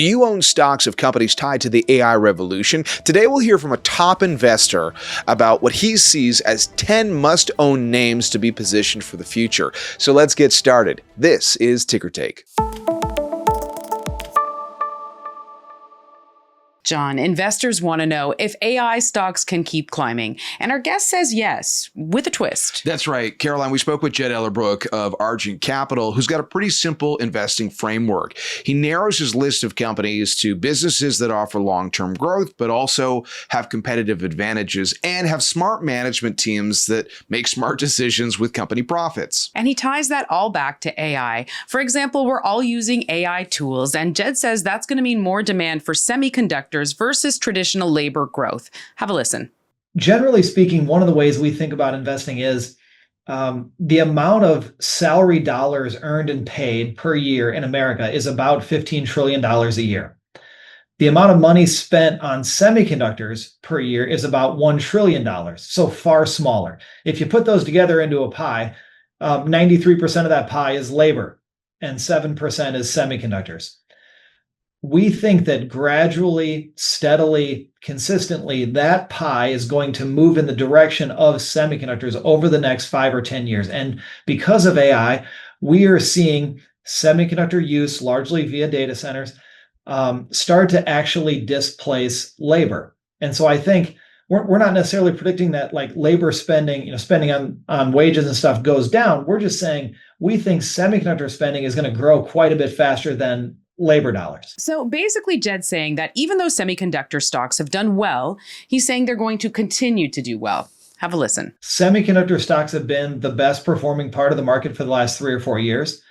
Do you own stocks of companies tied to the AI revolution? Today we'll hear from a top investor about what he sees as 10 must-own names to be positioned for the future. So let's get started. This is Ticker Take. John, investors want to know if AI stocks can keep climbing. And our guest says yes, with a twist. That's right. Caroline, we spoke with Jed Ellerbroek of Argent Capital, who's got a pretty simple investing framework. He narrows his list of companies to businesses that offer long-term growth, but also have competitive advantages and have smart management teams that make smart decisions with company profits. And he ties that all back to AI. For example, we're all using AI tools, and Jed says that's going to mean more demand for semiconductors versus traditional labor growth. Have a listen. Generally speaking, one of the ways we think about investing is the amount of salary dollars earned and paid per year in America is about $15 trillion a year. The amount of money spent on semiconductors per year is about $1 trillion, so far smaller. If you put those together into a pie, 93% of that pie is labor and 7% is semiconductors. We think that gradually, steadily, consistently, that pie is going to move in the direction of semiconductors over the next 5 or 10 years. And because of AI, we are seeing semiconductor use, largely via data centers, start to actually displace labor. And so I think we're not necessarily predicting that like labor spending, spending on wages and stuff goes down. We're just saying we think semiconductor spending is going to grow quite a bit faster than labor dollars. So basically, Jed's saying that even though semiconductor stocks have done well, he's saying they're going to continue to do well. Have a listen. Semiconductor stocks have been the best performing part of the market for the last 3 or 4 years.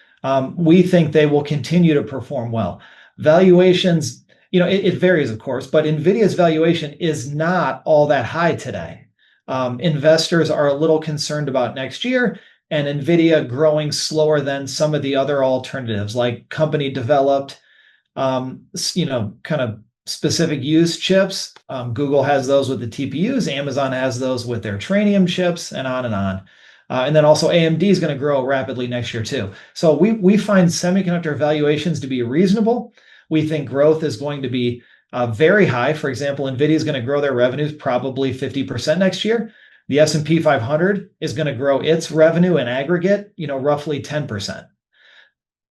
We think they will continue to perform well. Valuations, it varies, of course, but Nvidia's valuation is not all that high today. Investors are a little concerned about next year and Nvidia growing slower than some of the other alternatives, like company developed, kind of specific use chips. Google has those with the TPUs. Amazon has those with their Trainium chips, and on and on. And then also AMD is going to grow rapidly next year too. So we find semiconductor valuations to be reasonable. We think growth is going to be very high. For example, Nvidia is going to grow their revenues probably 50% next year. The S&P 500 is going to grow its revenue in aggregate, roughly 10%.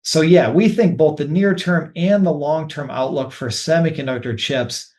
So yeah, we think both the near-term and the long-term outlook for semiconductor chips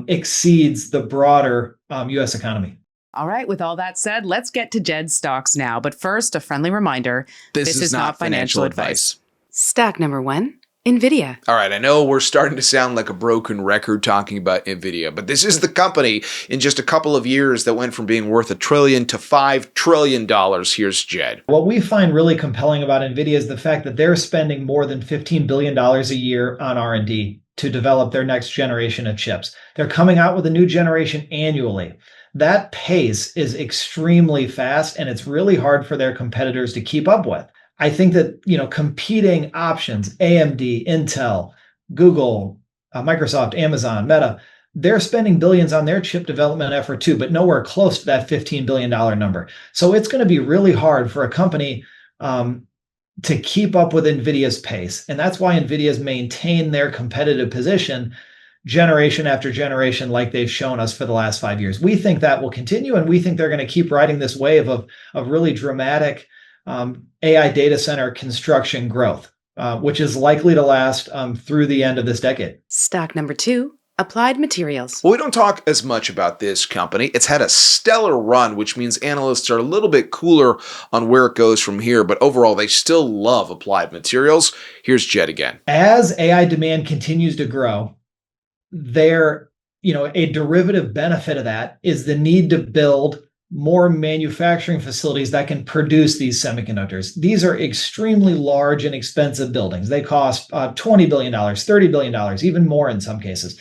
exceeds the broader U.S. economy. All right, with all that said, let's get to Jed's stocks now. But first, a friendly reminder, this is not financial advice. Stock number 1. Nvidia. All right, I know we're starting to sound like a broken record talking about Nvidia, but this is the company in just a couple of years that went from being worth $1 trillion to $5 trillion. Here's Jed. What we find really compelling about Nvidia is the fact that they're spending more than $15 billion a year on R&D to develop their next generation of chips. They're coming out with a new generation annually. That pace is extremely fast, and it's really hard for their competitors to keep up with. I think that, competing options, AMD, Intel, Google, Microsoft, Amazon, Meta, they're spending billions on their chip development effort too, but nowhere close to that $15 billion number. So it's going to be really hard for a company to keep up with NVIDIA's pace. And that's why NVIDIA has maintained their competitive position generation after generation, like they've shown us for the last 5 years. We think that will continue, and we think they're going to keep riding this wave of really dramatic AI data center construction growth, which is likely to last through the end of this decade. Stock number 2, Applied Materials. Well, we don't talk as much about this company. It's had a stellar run, which means analysts are a little bit cooler on where it goes from here, but overall, they still love Applied Materials. Here's Jed again. As AI demand continues to grow, a derivative benefit of that is the need to build more manufacturing facilities that can produce these semiconductors. These are extremely large and expensive buildings. They cost $20 billion, $30 billion, even more in some cases.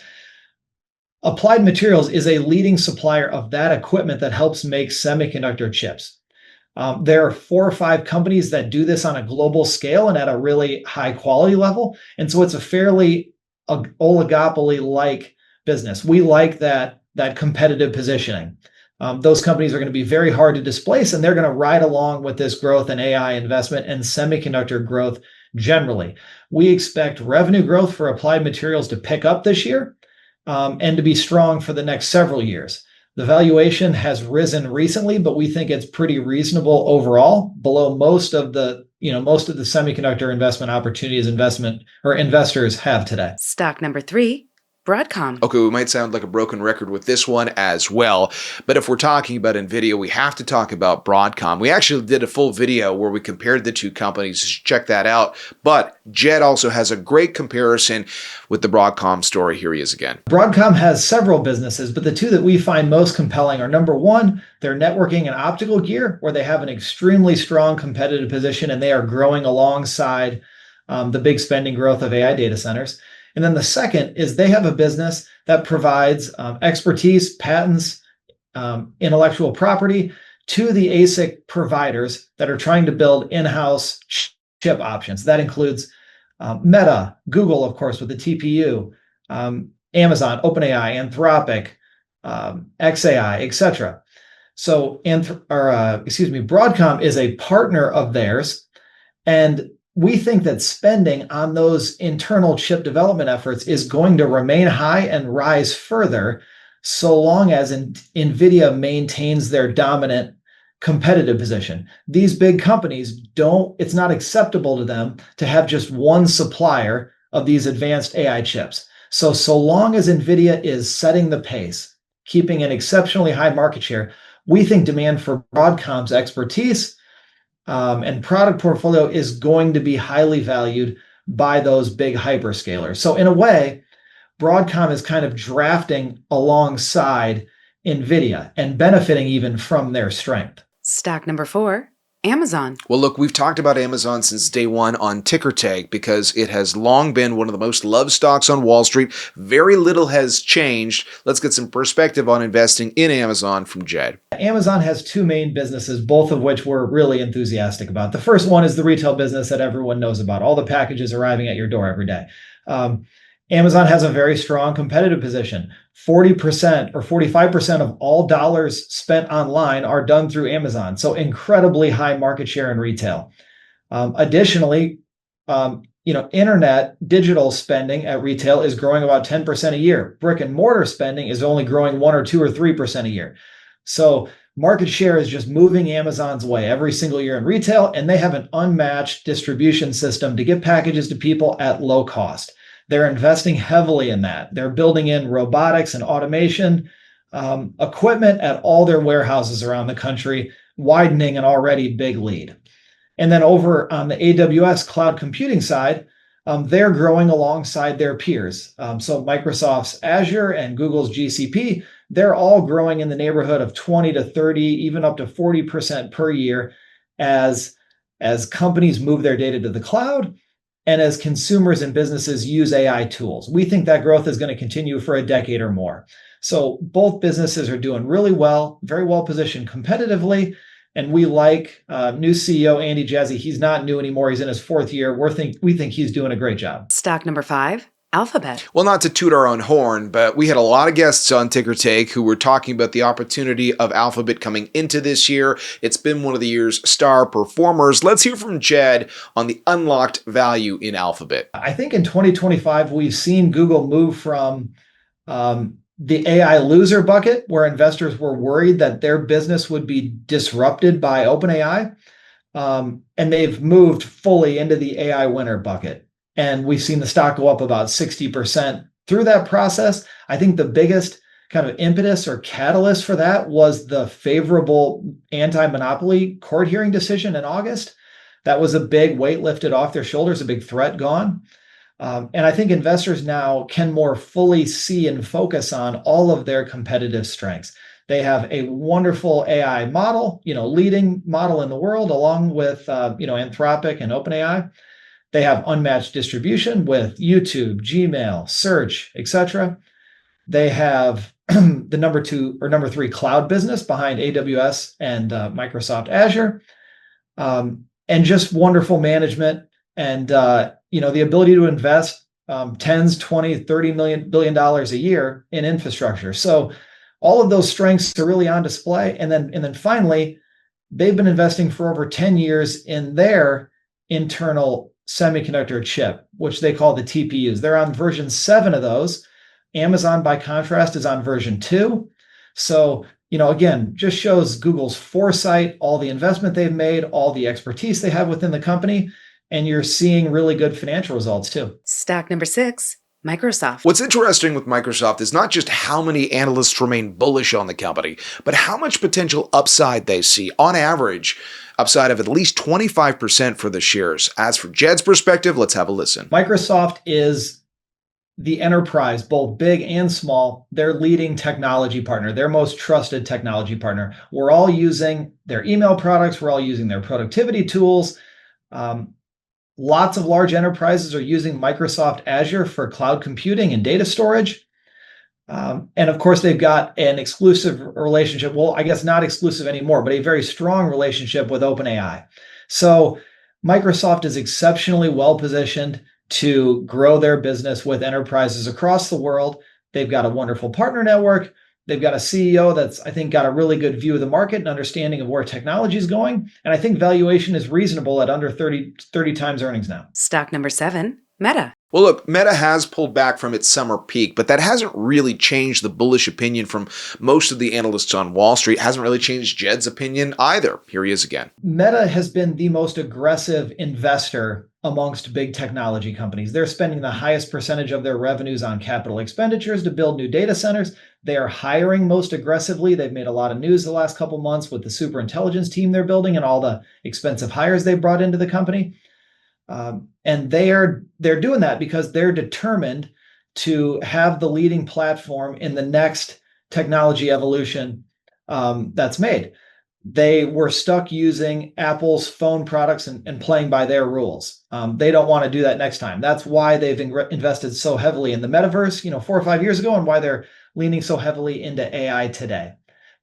Applied Materials is a leading supplier of that equipment that helps make semiconductor chips. There are 4 or 5 companies that do this on a global scale and at a really high quality level. And so it's a fairly oligopoly-like business. We like that competitive positioning. Those companies are going to be very hard to displace, and they're going to ride along with this growth in AI investment and semiconductor growth generally. We expect revenue growth for Applied Materials to pick up this year and to be strong for the next several years. The valuation has risen recently, but we think it's pretty reasonable overall, below most of the semiconductor investment opportunities investors have today. Stock number 3, Broadcom. Okay, we might sound like a broken record with this one as well, but if we're talking about Nvidia, we have to talk about Broadcom. We actually did a full video where we compared the two companies. Check that out. But Jed also has a great comparison with the Broadcom story. Here he is again. Broadcom has several businesses, but the two that we find most compelling are, number one, their networking and optical gear, where they have an extremely strong competitive position and they are growing alongside the big spending growth of AI data centers. And then the second is they have a business that provides expertise, patents, intellectual property to the ASIC providers that are trying to build in-house chip options. That includes Meta, Google, of course, with the TPU, Amazon, OpenAI, Anthropic, XAI, etc. So, Broadcom is a partner of theirs, and we think that spending on those internal chip development efforts is going to remain high and rise further so long as Nvidia maintains their dominant competitive position. These big companies it's not acceptable to them to have just one supplier of these advanced AI chips. So long as Nvidia is setting the pace, keeping an exceptionally high market share, we think demand for Broadcom's expertise and product portfolio is going to be highly valued by those big hyperscalers. So in a way, Broadcom is kind of drafting alongside Nvidia and benefiting even from their strength. Stock number 4, Amazon. Well, look, we've talked about Amazon since day one on Ticker Tape because it has long been one of the most loved stocks on Wall Street. Very little has changed. Let's get some perspective on investing in Amazon from Jed. Amazon has two main businesses, both of which we're really enthusiastic about. The first one is the retail business that everyone knows about, all the packages arriving at your door every day. Amazon has a very strong competitive position. 40% or 45% of all dollars spent online are done through Amazon. So incredibly high market share in retail. Additionally, internet digital spending at retail is growing about 10% a year. Brick and mortar spending is only growing 1 or 2 or 3% a year. So market share is just moving Amazon's way every single year in retail, and they have an unmatched distribution system to get packages to people at low cost. They're investing heavily in that. They're building in robotics and automation equipment at all their warehouses around the country, widening an already big lead. And then over on the AWS cloud computing side, they're growing alongside their peers. So Microsoft's Azure and Google's GCP, they're all growing in the neighborhood of 20 to 30, even up to 40% per year as companies move their data to the cloud and as consumers and businesses use AI tools. We think that growth is going to continue for a decade or more. So both businesses are doing really well, very well positioned competitively. And we like new CEO Andy Jassy. He's not new anymore. He's in his 4th year. We think he's doing a great job. Stock number 5, Alphabet. Well, not to toot our own horn, but we had a lot of guests on Ticker Take who were talking about the opportunity of Alphabet coming into this year. It's been one of the year's star performers. Let's hear from Jed on the unlocked value in Alphabet. I think in 2025, we've seen Google move from the AI loser bucket, where investors were worried that their business would be disrupted by OpenAI, and they've moved fully into the AI winner bucket. And we've seen the stock go up about 60% through that process. I think the biggest kind of impetus or catalyst for that was the favorable anti-monopoly court hearing decision in August. That was a big weight lifted off their shoulders, a big threat gone. And I think investors now can more fully see and focus on all of their competitive strengths. They have a wonderful AI model, leading model in the world, along with Anthropic and OpenAI. They have unmatched distribution with YouTube, Gmail, Search, etc. They have the number 3 cloud business behind AWS and Microsoft Azure, and just wonderful management and the ability to invest tens, 20, 30 billion dollars a year in infrastructure. So all of those strengths are really on display. And then finally, they've been investing for over 10 years in their internal semiconductor chip, which they call the TPUs. They're on version 7 of those. Amazon, by contrast, is on version 2. So, again, just shows Google's foresight, all the investment they've made, all the expertise they have within the company, and you're seeing really good financial results too. Stock number 6, Microsoft. What's interesting with Microsoft is not just how many analysts remain bullish on the company, but how much potential upside they see. On average, upside of at least 25% for the shares. As for Jed's perspective, let's have a listen. Microsoft is the enterprise, both big and small, their leading technology partner, their most trusted technology partner. We're all using their email products. We're all using their productivity tools. Lots of large enterprises are using Microsoft Azure for cloud computing and data storage. And of course, they've got an exclusive relationship. Well, I guess not exclusive anymore, but a very strong relationship with OpenAI. So Microsoft is exceptionally well positioned to grow their business with enterprises across the world. They've got a wonderful partner network. They've got a CEO that's, I think, got a really good view of the market and understanding of where technology is going. And I think valuation is reasonable at under 30 times earnings now. Stock number 7, Meta. Well, look, Meta has pulled back from its summer peak, but that hasn't really changed the bullish opinion from most of the analysts on Wall Street. It hasn't really changed Jed's opinion either. Here he is again. Meta has been the most aggressive investor amongst big technology companies. They're spending the highest percentage of their revenues on capital expenditures to build new data centers. They are hiring most aggressively. They've made a lot of news the last couple months with the super intelligence team they're building and all the expensive hires they've brought into the company. And they're doing that because they're determined to have the leading platform in the next technology evolution that's made. They were stuck using Apple's phone products and playing by their rules. They don't want to do that next time. That's why they've invested so heavily in the metaverse, 4 or 5 years ago, and why they're leaning so heavily into AI today.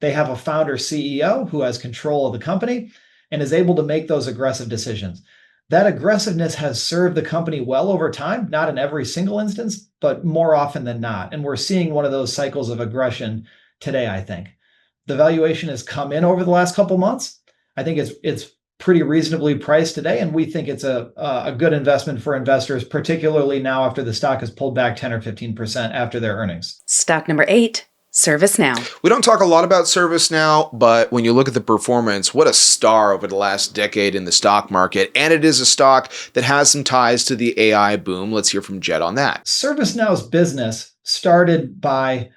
They have a founder CEO who has control of the company and is able to make those aggressive decisions. That aggressiveness has served the company well over time, not in every single instance, but more often than not. And we're seeing one of those cycles of aggression today, I think. The valuation has come in over the last couple months. I think it's pretty reasonably priced today, and we think it's a good investment for investors, particularly now after the stock has pulled back 10 or 15% after their earnings. Stock number 8, ServiceNow. We don't talk a lot about ServiceNow, but when you look at the performance, what a star over the last decade in the stock market. And it is a stock that has some ties to the AI boom. Let's hear from Jed on that. ServiceNow's business started by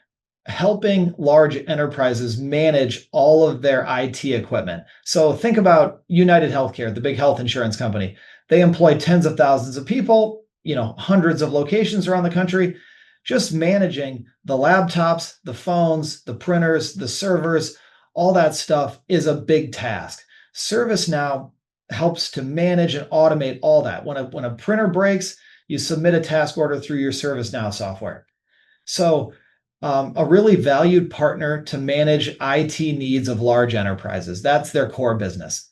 helping large enterprises manage all of their IT equipment. So think about United Healthcare, the big health insurance company. They employ tens of thousands of people, hundreds of locations around the country. Just managing the laptops, the phones, the printers, the servers, all that stuff is a big task. ServiceNow helps to manage and automate all that. When a printer breaks, you submit a task order through your ServiceNow software. So a really valued partner to manage IT needs of large enterprises. That's their core business.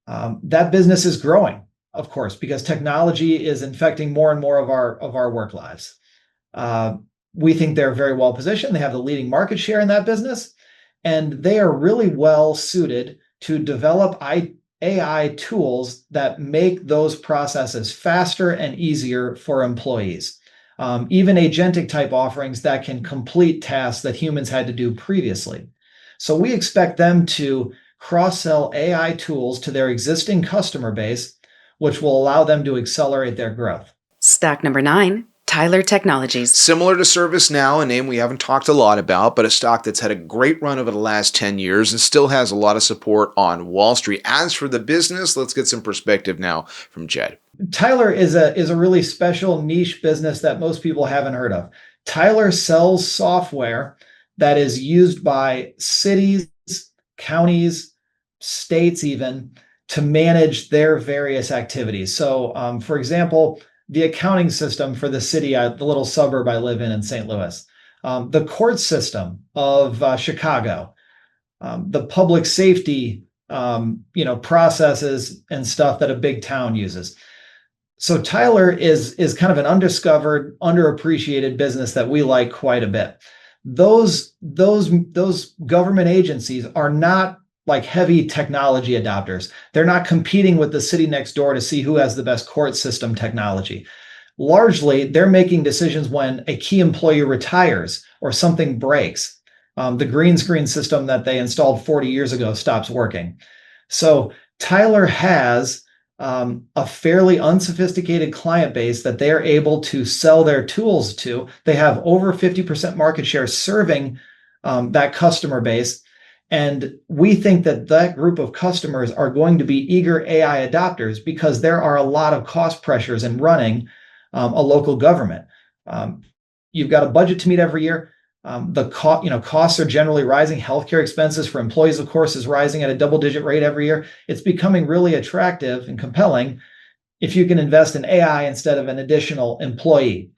That business is growing, of course, because technology is infecting more and more of our work lives. We think they're very well positioned. They have the leading market share in that business, and they are really well suited to develop AI tools that make those processes faster and easier for employees. Even agentic type offerings that can complete tasks that humans had to do previously. So we expect them to cross-sell AI tools to their existing customer base, which will allow them to accelerate their growth. Stock number 9, Tyler Technologies. Similar to ServiceNow, a name we haven't talked a lot about, but a stock that's had a great run over the last 10 years and still has a lot of support on Wall Street. As for the business, let's get some perspective now from Jed. Tyler is a really special niche business that most people haven't heard of. Tyler sells software that is used by cities, counties, states even, to manage their various activities. So, for example, the accounting system for the city, the little suburb I live in St. Louis, the court system of Chicago, the public safety, processes and stuff that a big town uses. So Tyler is kind of an undiscovered, underappreciated business that we like quite a bit. Those government agencies are not like heavy technology adopters. They're not competing with the city next door to see who has the best court system technology. Largely, they're making decisions when a key employee retires or something breaks. The green screen system that they installed 40 years ago stops working. So Tyler has a fairly unsophisticated client base that they are able to sell their tools to. They have over 50% market share serving that customer base. And we think that that group of customers are going to be eager AI adopters because there are a lot of cost pressures in running a local government. You've got a budget to meet every year. Costs are generally rising. Healthcare expenses for employees, of course, is rising at a double-digit rate every year. It's becoming really attractive and compelling if you can invest in AI instead of an additional employee.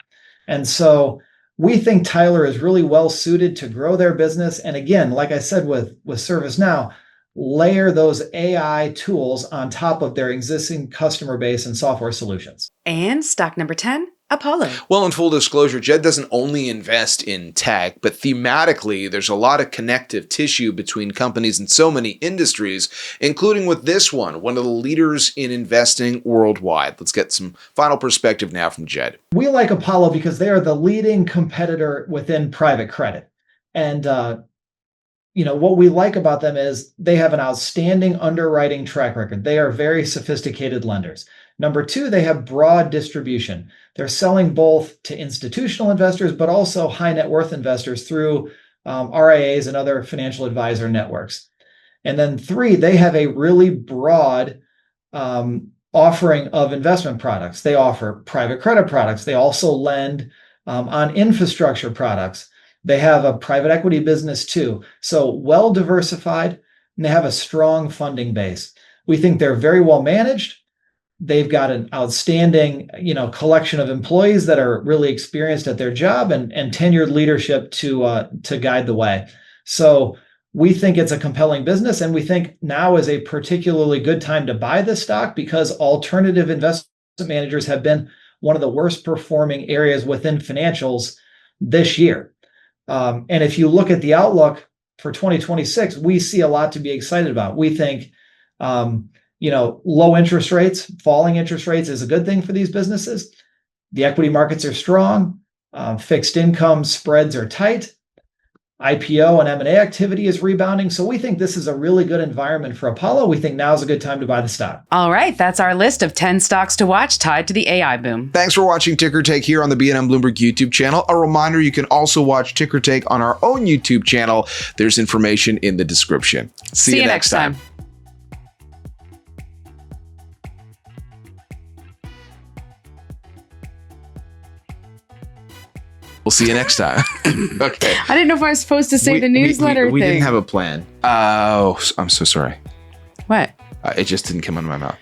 And so we think Tyler is really well suited to grow their business. And again, like I said with ServiceNow, layer those AI tools on top of their existing customer base and software solutions. And stock number 10, Apollo. Well, in full disclosure, Jed doesn't only invest in tech, but thematically, there's a lot of connective tissue between companies in so many industries, including with this one of the leaders in investing worldwide. Let's get some final perspective now from Jed. We like Apollo because they are the leading competitor within private credit. And what we like about them is they have an outstanding underwriting track record. They are very sophisticated lenders. Number two, they have broad distribution. They're selling both to institutional investors, but also high net worth investors through RIAs and other financial advisor networks. And then three, they have a really broad offering of investment products. They offer private credit products. They also lend on infrastructure products. They have a private equity business too. So well diversified, and they have a strong funding base. We think they're very well managed. They've got an outstanding, collection of employees that are really experienced at their job and tenured leadership to guide the way. So we think it's a compelling business, and we think now is a particularly good time to buy this stock because alternative investment managers have been one of the worst performing areas within financials this year. And if you look at the outlook for 2026, we see a lot to be excited about. We think low interest rates, falling interest rates is a good thing for these businesses. The equity markets are strong. Fixed income spreads are tight. IPO and M&A activity is rebounding. So we think this is a really good environment for Apollo. We think now is a good time to buy the stock. All right. That's our list of 10 stocks to watch tied to the AI boom. Thanks for watching Ticker Take here on the BNN Bloomberg YouTube channel. A reminder, you can also watch Ticker Take on our own YouTube channel. There's information in the description. See you next time. We'll see you next time. Okay. I didn't know if I was supposed to say the newsletter we thing. didn't have a plan. Oh, I'm so sorry. What? It just didn't come out of my mouth.